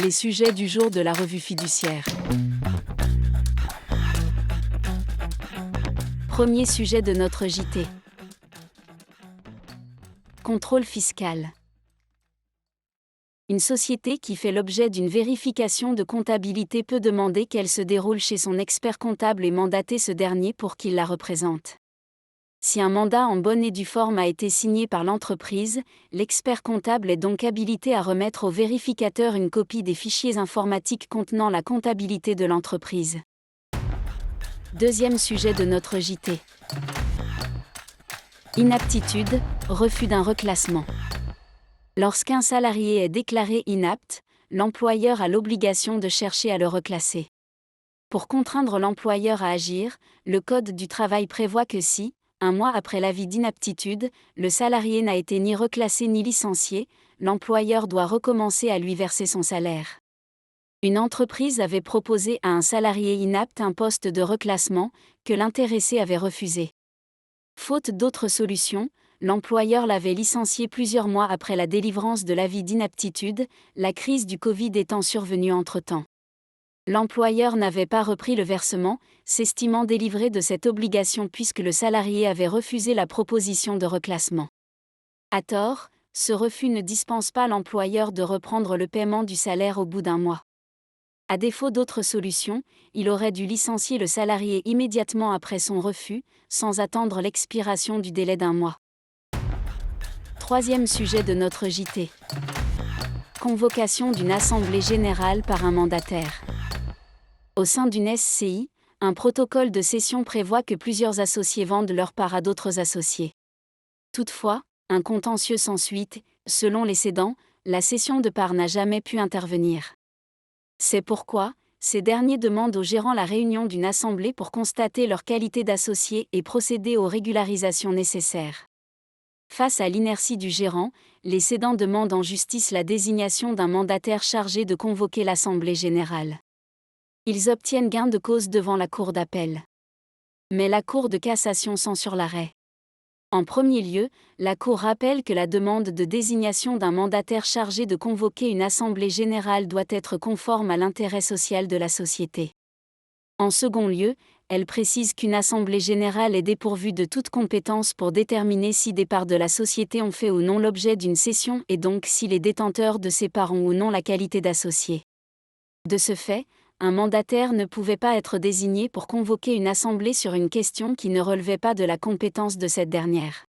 Les sujets du jour de la revue fiduciaire. Premier sujet de notre JT. Contrôle fiscal. Une société qui fait l'objet d'une vérification de comptabilité peut demander qu'elle se déroule chez son expert comptable et mandater ce dernier pour qu'il la représente. Si un mandat en bonne et due forme a été signé par l'entreprise, l'expert comptable est donc habilité à remettre au vérificateur une copie des fichiers informatiques contenant la comptabilité de l'entreprise. Deuxième sujet de notre JT. Inaptitude, refus d'un reclassement. Lorsqu'un salarié est déclaré inapte, l'employeur a l'obligation de chercher à le reclasser. Pour contraindre l'employeur à agir, le Code du travail prévoit que si, un mois après l'avis d'inaptitude, le salarié n'a été ni reclassé ni licencié, l'employeur doit recommencer à lui verser son salaire. Une entreprise avait proposé à un salarié inapte un poste de reclassement, que l'intéressé avait refusé. Faute d'autre solution, l'employeur l'avait licencié plusieurs mois après la délivrance de l'avis d'inaptitude, la crise du Covid étant survenue entre-temps. L'employeur n'avait pas repris le versement, s'estimant délivré de cette obligation puisque le salarié avait refusé la proposition de reclassement. À tort, ce refus ne dispense pas l'employeur de reprendre le paiement du salaire au bout d'un mois. À défaut d'autre solution, il aurait dû licencier le salarié immédiatement après son refus, sans attendre l'expiration du délai d'un mois. Troisième sujet de notre JT. Convocation d'une assemblée générale par un mandataire. Au sein d'une SCI, un protocole de cession prévoit que plusieurs associés vendent leur part à d'autres associés. Toutefois, un contentieux s'ensuit, selon les cédants, la cession de parts n'a jamais pu intervenir. C'est pourquoi, ces derniers demandent au gérant la réunion d'une assemblée pour constater leur qualité d'associé et procéder aux régularisations nécessaires. Face à l'inertie du gérant, les cédants demandent en justice la désignation d'un mandataire chargé de convoquer l'assemblée générale. Ils obtiennent gain de cause devant la Cour d'appel. Mais la Cour de cassation censure l'arrêt. En premier lieu, la Cour rappelle que la demande de désignation d'un mandataire chargé de convoquer une assemblée générale doit être conforme à l'intérêt social de la société. En second lieu, elle précise qu'une assemblée générale est dépourvue de toute compétence pour déterminer si des parts de la société ont fait ou non l'objet d'une cession et donc si les détenteurs de ces parts ont ou non la qualité d'associés. De ce fait, un mandataire ne pouvait pas être désigné pour convoquer une assemblée sur une question qui ne relevait pas de la compétence de cette dernière.